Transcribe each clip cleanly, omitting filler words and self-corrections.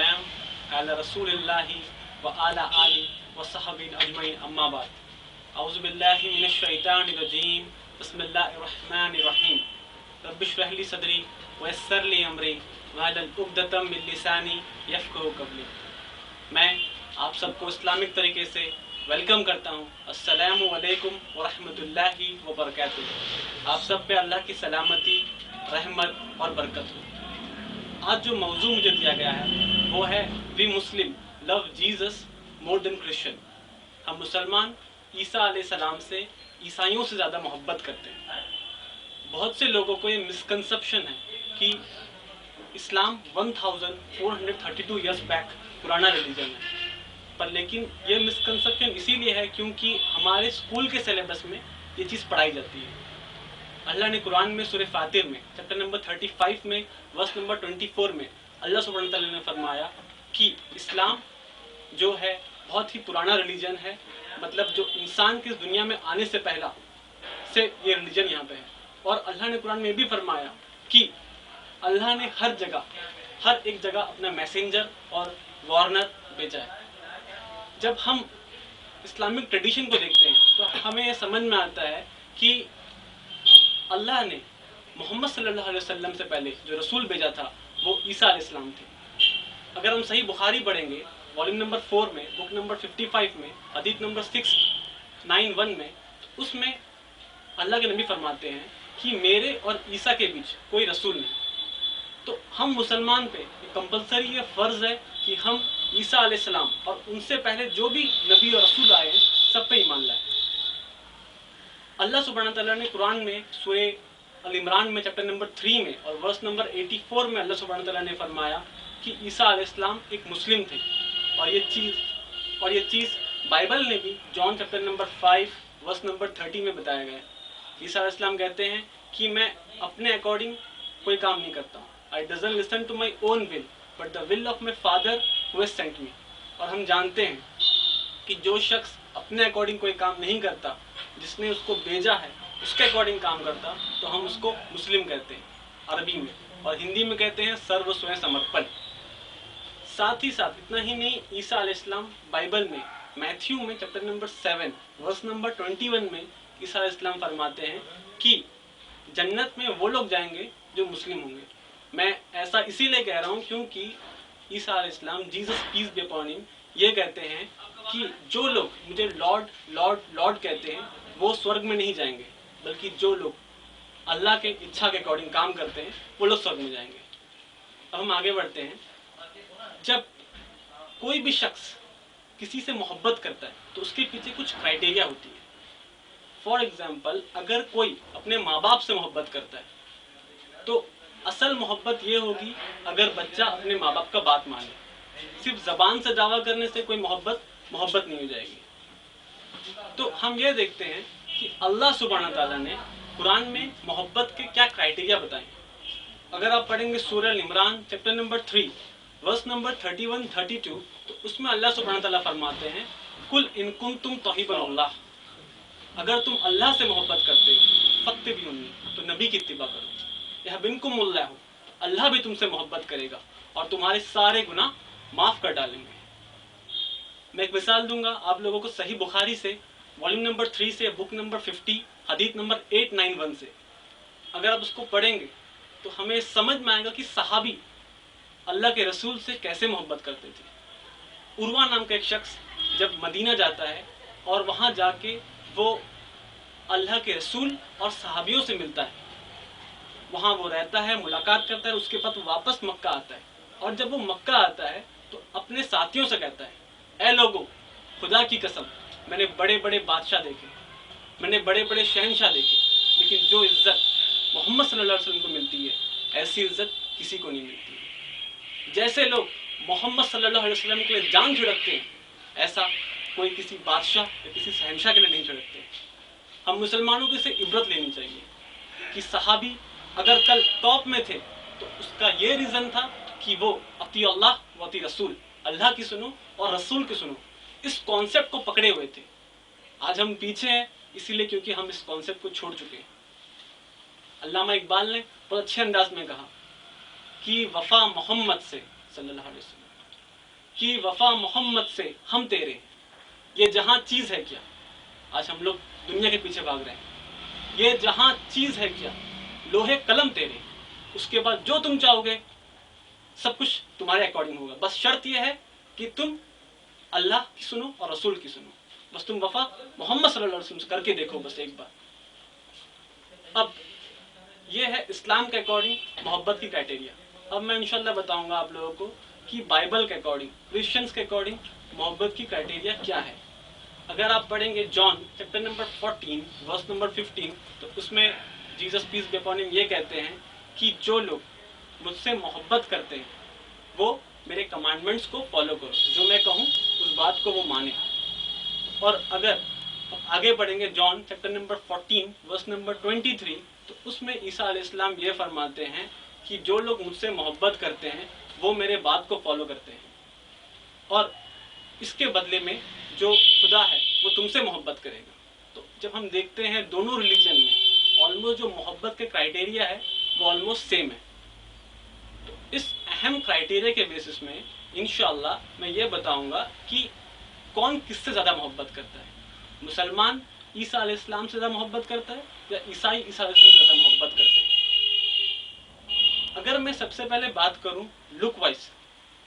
والسلام علی رسول اللہ و علی آلہ و صحبہ اجمعین اما بعد اعوذ باللہ من الشیطان الرجیم بسم اللہ الرحمن الرحیم رب اشرح لی صدری ویسر لی امری واحلل عقدۃ من لسانی یفقہوا قولی۔ میں آپ سب کو اسلامک طریقے سے ویلکم کرتا ہوں۔ السلام علیکم ورحمۃ اللہ وبرکاتہ۔ آپ سب پہ اللہ کی سلامتی، رحمت اور برکت ہو۔ آج جو موضوع مجھے دیا گیا ہے وہ ہے وی مسلم لو جیزس مور دین کرسچن۔ ہم مسلمان عیسیٰ علیہ السلام سے عیسائیوں سے زیادہ محبت کرتے ہیں۔ بہت سے لوگوں کو یہ مسکنسپشن ہے کہ اسلام 1432 ایئرس بیک پرانا ریلیجن ہے، پر لیکن یہ مسکنسپشن اسی لیے ہے کیونکہ ہمارے اسکول کے سلیبس میں یہ چیز پڑھائی جاتی ہے۔ اللہ نے قرآن میں سورہ فاتر میں چیپٹر نمبر 35 میں ورس نمبر 24 میں اللہ سبحانہ تعالیٰ نے فرمایا کہ اسلام جو ہے بہت ہی پرانا ریلیجن ہے، مطلب جو انسان کے دنیا میں آنے سے پہلا سے یہ ریلیجن یہاں پہ ہے۔ اور اللہ نے قرآن میں بھی فرمایا کہ اللہ نے ہر ایک جگہ اپنا میسنجر اور وارنر بھیجا ہے۔ جب ہم اسلامک ٹریڈیشن کو دیکھتے ہیں تو ہمیں یہ سمجھ میں آتا ہے کہ اللہ نے محمد صلی اللہ علیہ وسلم سے پہلے جو رسول بھیجا تھا وہ عیسیٰ علیہ السلام تھے۔ اگر ہم صحیح بخاری پڑھیں گے والیوم نمبر 4 میں بک نمبر 55 میں حدیث نمبر 691 میں، تو اس میں اللہ کے نبی فرماتے ہیں کہ میرے اور عیسیٰ کے بیچ کوئی رسول نہیں۔ تو ہم مسلمان پہ کمپلسری یہ فرض ہے کہ ہم عیسیٰ علیہ السلام اور ان سے پہلے جو بھی نبی اور رسول آئے ہیں سب پہ ایمان لائیں۔ اللہ سبحانہ تعالیٰ نے قرآن میں سورہ العمران میں چیپٹر نمبر 3 میں اور ورس نمبر 84 میں اللہ سبحانہ تعالیٰ نے فرمایا کہ عیسیٰ علیہ السلام ایک مسلم تھے، اور یہ چیز بائبل نے بھی John chapter number 5 verse number 30 میں بتایا گیا ہے۔ عیسیٰ علیہ السلام کہتے ہیں کہ میں اپنے اکارڈنگ کوئی کام نہیں کرتا ہوں۔ I doesn't listen to my own will but the will of my father who has sent me۔ اور ہم جانتے ہیں کہ جو شخص اپنے اکارڈنگ کوئی کام نہیں کرتا، جس نے اس کو بھیجا ہے اس کے اکارڈنگ کام کرتا، تو ہم اس کو مسلم کہتے ہیں عربی میں، اور ہندی میں کہتے ہیں سرو سوئے سمرپن۔ ساتھ ہی ساتھ اتنا ہی نہیں، عیسیٰ علیہ السلام بائبل میں میتھیو میں چیپٹر نمبر 7 ورس نمبر 21 میں عیسیٰ علیہ السلام فرماتے ہیں کہ جنت میں وہ لوگ جائیں گے جو مسلم ہوں گے۔ میں ایسا اسی لیے کہہ رہا ہوں کیونکہ عیسیٰ علیہ السلام جیزس پیس بی اپون ہم یہ کہتے ہیں کہ جو لوگ مجھے لارڈ لارڈ لارڈ کہتے ہیں وہ سورگ میں نہیں جائیں گے، بلکہ جو لوگ اللہ کے اچھا کے اکارڈنگ کام کرتے ہیں وہ لوگ سورگ میں جائیں گے۔ اب ہم آگے بڑھتے ہیں۔ جب کوئی بھی شخص کسی سے محبت کرتا ہے تو اس کے پیچھے کچھ کرائٹیریا ہوتی ہے۔ فار ایگزامپل، اگر کوئی اپنے ماں باپ سے محبت کرتا ہے تو اصل محبت یہ ہوگی اگر بچہ اپنے ماں باپ کا بات مانے۔ صرف زبان سے دعویٰ کرنے سے کوئی محبت نہیں ہو جائے گی۔ تو ہم یہ دیکھتے ہیں کہ اللہ سبحانہ تعالیٰ نے قرآن میں محبت کے کیا کرائٹیریا بتائیں۔ اگر آپ پڑھیں گے سورہ العمران چیپٹر نمبر 3 ورس نمبر 31-32، تو اس میں اللہ سبحانہ تعالیٰ فرماتے ہیں قُلْ إِن كُنتُمْ تُحِبُّونَ اللَّهَ، اگر تم اللہ سے محبت کرتے ہو فاتبعونی، تو نبی کی اتباع کرو، یحببکم اللہ، اللہ بھی تم سے محبت کرے گا اور تمہارے سارے گناہ معاف کر ڈالیں گے۔ میں ایک مثال دوں گا آپ لوگوں کو صحیح بخاری سے والیوم نمبر 3 سے بک نمبر 50 حدیث نمبر 891 سے۔ اگر آپ اس کو پڑھیں گے تو ہمیں سمجھ میں آئے گا کہ صحابی اللہ کے رسول سے کیسے محبت کرتے تھے۔ عروہ نام کا ایک شخص جب مدینہ جاتا ہے اور وہاں جا کے وہ اللہ کے رسول اور صحابیوں سے ملتا ہے، وہاں وہ رہتا ہے، ملاقات کرتا ہے، اس کے بعد واپس مکہ آتا ہے، اور جب وہ مکہ آتا ہے تو اپنے ساتھیوں سے کہتا ہے اے لوگوں، خدا کی قسم میں نے بڑے بڑے بادشاہ دیکھے، میں نے بڑے بڑے شہنشاہ دیکھے، لیکن جو عزت محمد صلی اللہ علیہ وسلم کو ملتی ہے ایسی عزت کسی کو نہیں ملتی ہے۔ جیسے لوگ محمد صلی اللہ علیہ وسلم کے لیے جان چھڑکتے ہیں، ایسا کوئی کسی بادشاہ یا کسی شہنشاہ کے لیے نہیں چھڑکتے۔ ہم مسلمانوں کو اسے عبرت لینی چاہیے کہ صحابی اگر کل ٹاپ میں تھے تو اس کا یہ ریزن تھا کہ وہ اطیع اللہ و اطیع رسول، اللہ کی سنو اور رسول کی سنو، اس کانسیپٹ کو پکڑے ہوئے تھے۔ آج ہم پیچھے ہیں اسی لیے کیونکہ ہم اس کانسیپٹ کو چھوڑ چکے ہیں۔ علامہ اقبال نے بہت اچھے انداز میں کہا کہ وفا محمد سے صلی اللہ علیہ وسلم، کہ وفا محمد سے ہم تیرے، یہ جہاں چیز ہے کیا. آج ہم لوگ دنیا کے پیچھے بھاگ رہے ہیں. یہ جہاں چیز ہے کیا، لوہے قلم تیرے، اس کے بعد جو تم چاہو گے سب کچھ تمہارے اکارڈنگ ہوگا. بس شرط یہ ہے کہ تم اللہ کی سنو اور رسول کی سنو. بس تم وفا محمد صلی اللہ علیہ وسلم سے کر کے دیکھو بس ایک بار. اب یہ ہے اسلام کے اکارڈنگ محبت کی کرائٹیریا. اب میں انشاءاللہ بتاؤں گا آپ لوگوں کو کہ بائبل کے اکارڈنگ، کرسچنس کے اکارڈنگ محبت کی کرائٹیریا کیا ہے. اگر آپ پڑھیں گے John chapter number 14 verse number 15، تو اس میں جیسس پیس بی اپون ہم یہ کہتے ہیں کہ جو لوگ مجھ سے محبت کرتے ہیں وہ میرے کمانڈمنٹس کو فالو کرو، جو میں کہوں اس بات کو وہ مانے. اور اگر آگے بڑھیں گے John chapter number 14 verse number 23، تو اس میں عیسیٰ علیہ السلام یہ فرماتے ہیں کہ جو لوگ مجھ سے محبت کرتے ہیں وہ میرے بات کو فالو کرتے ہیں، اور اس کے بدلے میں جو خدا ہے وہ تم سے محبت کرے گا. تو جب ہم دیکھتے ہیں دونوں ریلیجن میں آلموسٹ جو محبت کے کرائٹیریا ہے وہ آلموسٹ سیم ہے. تو اس اہم کرائٹیریا کے بیسس میں انشاءاللہ میں یہ بتاؤں گا کہ کون کس سے زیادہ محبت کرتا ہے. مسلمان عیسیٰ علیہ السلام سے زیادہ محبت کرتا ہے یا عیسائی عیسیٰ علیہ السلام سے زیادہ محبت کرتے ہیں. اگر میں سب سے پہلے بات کروں لک وائز،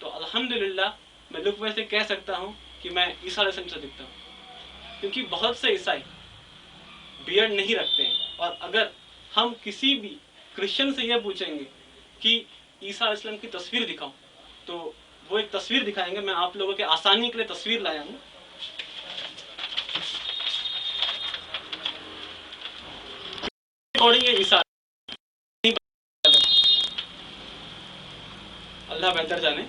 تو الحمدللہ میں لک وائز سے کہہ سکتا ہوں کہ میں عیسیٰ علیہ السلام سے دکھتا ہوں، کیونکہ بہت سے عیسائی بیئرڈ نہیں رکھتے ہیں. اور اگر ہم کسی بھی کرسچن سے یہ پوچھیں گے کہ عیسیٰ علیہ السلام کی تصویر دکھاؤ تو وہ ایک تصویر دکھائیں گے. میں آپ لوگوں کے آسانی کے لیے تصویر لایا ہوں. عیسیٰ اللہ بہتر جانے،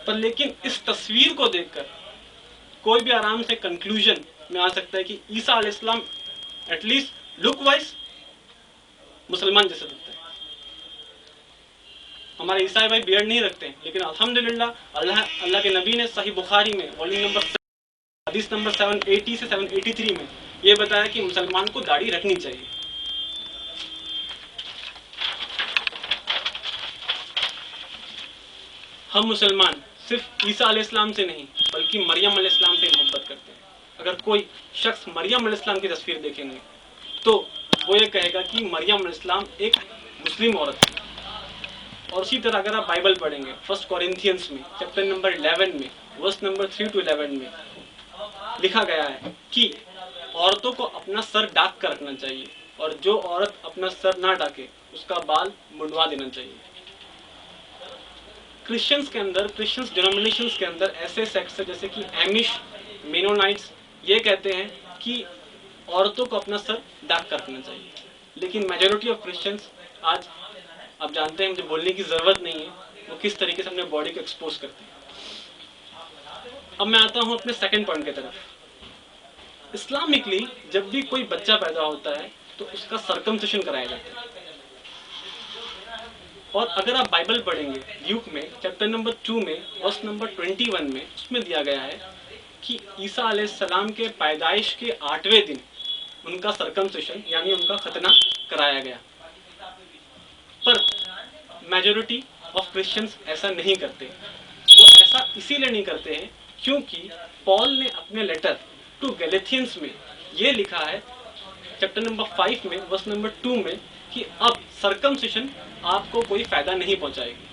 پر لیکن اس تصویر کو دیکھ کر کوئی بھی آرام سے کنکلوژن میں آ سکتا ہے کہ عیسیٰ علیہ السلام ایٹ لیسٹ لک وائز مسلمان جیسے دکھتے ہیں. ہمارے عیسائی بھائی بیئرڈ نہیں رکھتے ہیں، لیکن الحمدللہ اللہ کے نبی نے صحیح بخاری میں والیوم نمبر حدیث نمبر 780 سے 783 میں یہ بتایا کہ مسلمان کو داڑھی رکھنی چاہیے. ہم مسلمان صرف عیسیٰ علیہ السلام سے نہیں بلکہ مریم علیہ السلام سے محبت کرتے ہیں. اگر کوئی شخص مریم علیہ السلام کی تصویر دیکھیں گے تو وہ یہ کہے گا کہ مریم علیہ السلام ایک مسلم عورت تھی. اور اسی طرح اگر آپ بائبل پڑھیں گے فرسٹ کورنتھینس میں چیپٹر نمبر 11 میں ورس نمبر 3 to 11 میں لکھا گیا ہے کہ عورتوں کو اپنا سر ڈھانپ کر رکھنا چاہیے، اور جو عورت اپنا سر نہ ڈھانپے اس کا بال منڈوا دینا چاہیے. کرسچنس کے اندر، کرسچنس ڈینومینیشنس کے اندر ایسے سیکٹس ہیں جیسے کہ ایمش، مینونائٹس، یہ کہتے ہیں کہ عورتوں کو اپنا سر ڈھانپ کر رکھنا چاہیے. لیکن میجورٹی آف کرسچنس آج آپ جانتے ہیں، مجھے بولنے کی ضرورت نہیں ہے وہ کس طریقے سے اپنے باڈی کو ایکسپوز کرتے ہیں. اب میں آتا ہوں اپنے سیکنڈ پوائنٹ کی طرف. اسلامکلی جب بھی کوئی بچہ پیدا ہوتا ہے تو اس کا سرکمسیشن کرایا جاتا ہے. اور اگر آپ بائبل پڑھیں گے لیوک میں چیپٹر نمبر 2 میں ورس نمبر 21 میں اس میں دیا گیا ہے کہ عیسیٰ علیہ السلام کے پیدائش کے 8ویں دن ان کا سرکمسیشن یعنی ان کا ختنہ کرایا گیا. پر میجورٹی آف کرسچنس ایسا نہیں کرتے. وہ ایسا اسی لیے نہیں کرتے ہیں کیونکہ پال نے اپنے لیٹر ٹو گیلیتھینس میں یہ لکھا ہے چیپٹر نمبر 5 میں ورس نمبر 2 میں کہ اب سرکمسیشن آپ کو کوئی فائدہ نہیں پہنچائے گی.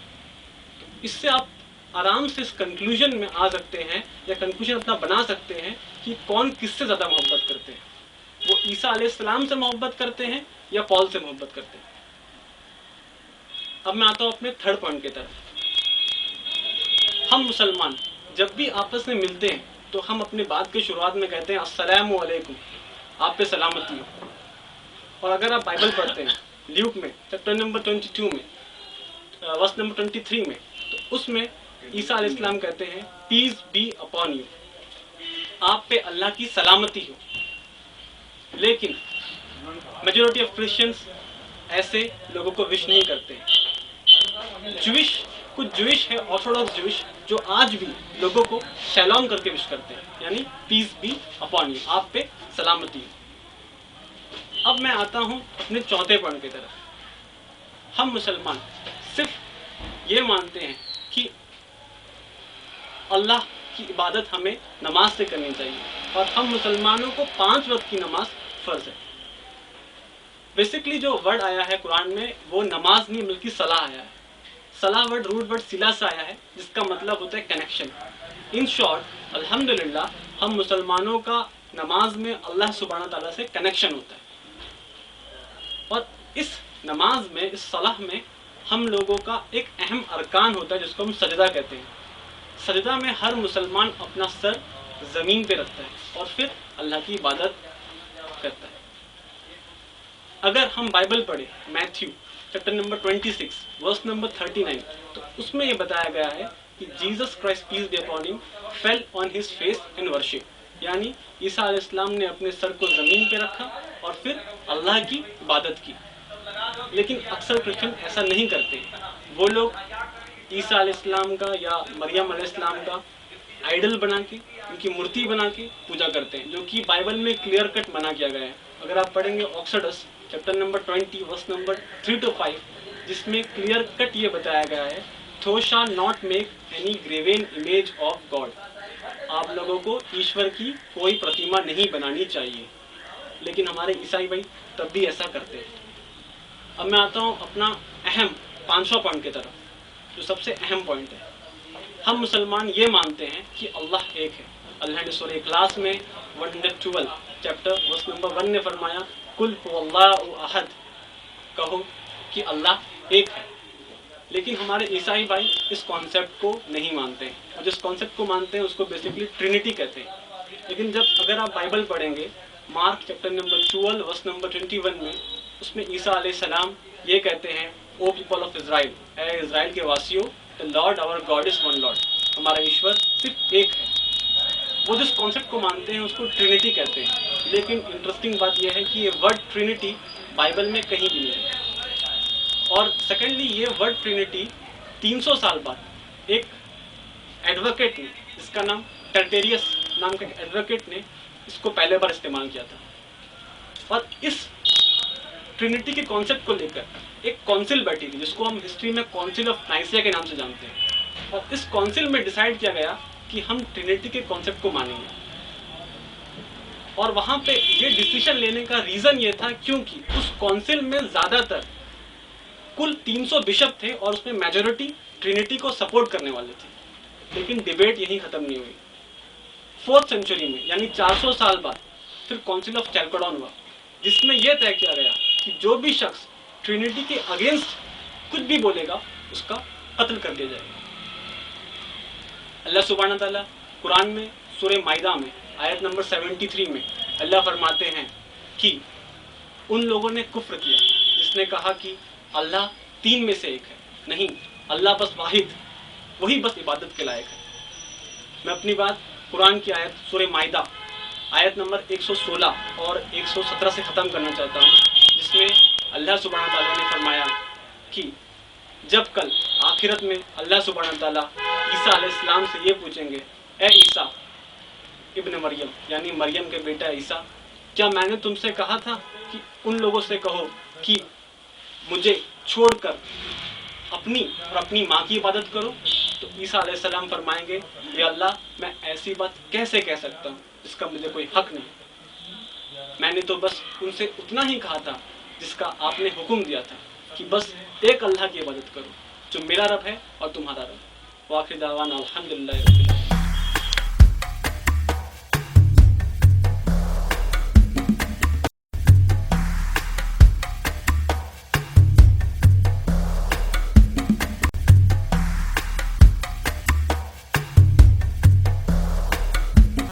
اس سے آپ آرام سے اس کنکلوژن میں آ سکتے ہیں یا کنکلوژن اپنا بنا سکتے ہیں کہ کون کس سے زیادہ محبت کرتے ہیں. وہ عیسیٰ علیہ السلام سے محبت کرتے ہیں یا پال سے محبت کرتے ہیں. اب میں آتا ہوں اپنے تھرڈ پوائنٹ کی طرف. ہم مسلمان جب بھی آپس میں ملتے ہیں تو ہم اپنی بات کی شروعات میں کہتے ہیں السلام علیکم، آپ پہ سلامتی ہو. اور اگر آپ بائبل پڑھتے ہیں لیوک میں چیپٹر نمبر 22 میں ورس نمبر 23 میں تو اس میں عیسیٰ علیہ السلام کہتے ہیں پیس بی اپون یو، آپ پہ اللہ کی سلامتی ہو. لیکن میجورٹی آف کرسچنس ایسے لوگوں کو وش نہیں کرتے. کچھ جوش ہے آرتھوڈاکس جوش جو آج بھی لوگوں کو شیلام کر کے وش کرتے ہیں یعنی پیس بی اپون یو، آپ پہ سلامتی ہو. اب میں آتا ہوں اپنے چوتھے پوائنٹ کی طرف. ہم مسلمان صرف یہ مانتے ہیں کہ اللہ کی عبادت ہمیں نماز سے کرنی چاہیے، اور ہم مسلمانوں کو 5 وقت کی نماز فرض ہے۔ بیسکلی جو ورڈ آیا ہے قرآن میں وہ نماز نہیں بلکہ صلاح آیا ہے۔ صلاح ورڈ روٹ ورڈ صلہ سے آیا ہے، جس کا مطلب ہوتا ہے کنیکشن۔ ان شارٹ الحمدللہ ہم مسلمانوں کا نماز میں اللہ سبحانہ تعالیٰ سے کنیکشن ہوتا ہے، اور اس نماز میں، اس صلاح میں ہم لوگوں کا ایک اہم ارکان ہوتا ہے جس کو ہم سجدہ کہتے ہیں۔ سجدہ میں ہر مسلمان اپنا سر زمین پہ رکھتا ہے اور پھر اللہ کی عبادت کرتا ہے۔ اگر ہم بائبل پڑھیں Matthew chapter number 26 verse number 39، تو اس میں یہ بتایا گیا ہے کہ Jesus Christ peace be upon him fell on his face in worship, یعنی عیسیٰ علیہ السلام نے اپنے سر کو زمین پہ رکھا اور پھر اللہ کی عبادت کی۔ لیکن اکثر کرسچن ایسا نہیں کرتے، وہ لوگ عیسیٰ علیہ السلام کا یا مریم علیہ السلام کا آئیڈل بنا کے، ان کی مورتی بنا کے پوجا کرتے ہیں، جو کہ بائبل میں کلیئر کٹ منع کیا گیا ہے۔ اگر آپ پڑھیں گے Exodus chapter number 20 verse number 3 to 5، جس میں کلیئر کٹ یہ بتایا گیا ہے thou shall not make any graven image of God, آپ لوگوں کو ایشور کی کوئی پرتیما نہیں بنانی چاہیے۔ لیکن ہمارے عیسائی بھائی تب بھی ایسا کرتے ہیں۔ اب میں آتا ہوں اپنا اہم 5واں پوائنٹ کی طرف، جو سب سے اہم پوائنٹ ہے۔ ہم مسلمان یہ مانتے ہیں کہ اللہ ایک ہے۔ اللہ نے سورہ اخلاص میں 112 چیپٹر ورس نمبر 1 نے فرمایا قل هو اللہ احد، کہو کہ اللہ ایک ہے۔ لیکن ہمارے عیسائی بھائی اس کانسیپٹ کو نہیں مانتے ہیں، اور جس کانسیپٹ کو مانتے ہیں اس کو بیسکلی ٹرینٹی کہتے ہیں۔ لیکن اگر آپ بائبل پڑھیں گے Mark chapter number 12 verse number 21 میں، اس میں عیسیٰ علیہ السلام یہ کہتے ہیں او پیپل آف اسرائیل، اے اسرائیل کے واسیو، the Lord our God is one Lord، ہمارا ایشور صرف ایک ہے۔ وہ جس کانسیپٹ کو مانتے ہیں اس کو ٹرینٹی کہتے ہیں، لیکن انٹرسٹنگ بات یہ ہے کہ یہ ورڈ ٹرینٹی بائبل میں کہیں بھی نہیں ہے۔ اور سیکنڈلی یہ ورڈ ٹرینٹی 300 سال بعد ایک ایڈوکیٹ نے، جس کا نام ٹرٹیریس نام کے ایڈوکیٹ نے اس کو پہلے بار استعمال کیا تھا، اور اس ٹرینٹی کے کانسیپٹ کو لے کر ایک کونسل بیٹھی تھی، جس کو ہم ہسٹری میں کونسل آف نائسیا کے نام سے جانتے ہیں، اور اس کونسل میں ڈیسائیڈ کیا گیا کہ ہم ٹرینٹی کے کانسیپٹ کو مانیں گے۔ اور وہاں پہ یہ ڈیسیشن لینے کا ریزن یہ تھا کیونکہ اس کونسل میں زیادہ تر کل 300 بشپ تھے، اور اس میں میجورٹی ٹرینٹی کو سپورٹ کرنے والے تھے۔ لیکن ڈیبیٹ یہیں ختم نہیں ہوئی۔ 4th سینچری میں یعنی 400 سال بعد پھر کونسل آف چیلکوڈون ہوا، جس میں یہ طے کیا گیا کہ جو بھی شخص ٹرینٹی کے اگینسٹ کچھ بھی بولے گا اس کا قتل کر دیا جائے گا۔ اللہ سبحانہ تعالیٰ قرآن میں سورہ مائدہ میں آیت نمبر 73 میں اللہ فرماتے ہیں کہ ان لوگوں نے کفر کیا جس نے کہا کہ اللہ 3 میں سے ایک ہے، نہیں، اللہ بس واحد، وہی بس عبادت کے لائق ہے۔ میں اپنی بات قرآن کی آیت سورہ مائدہ آیت نمبر 116 اور 117 سے ختم کرنا چاہتا ہوں، جس میں اللہ سبحانہ تعالیٰ نے فرمایا کہ جب کل آخرت میں اللہ سبحانہ تعالیٰ عیسیٰ علیہ السلام سے یہ پوچھیں گے، اے عیسیٰ ابن مریم، یعنی مریم کے بیٹا عیسیٰ، کیا میں نے تم سے کہا تھا کہ ان لوگوں سے کہو کہ مجھے چھوڑ کر اپنی اور اپنی ماں کی عبادت کرو؟ تو عیسیٰ علیہ السلام فرمائیں گے، یا اللہ میں ایسی بات کیسے کہہ سکتا ہوں جس کا مجھے کوئی حق نہیں، میں نے تو بس ان سے اتنا ہی کہا تھا جس کا آپ نے حکم دیا تھا کہ بس ایک اللہ کی عبادت کرو جو میرا رب ہے اور تمہارا رب۔ وآخر دعوانا الحمدللہ رب العالمین۔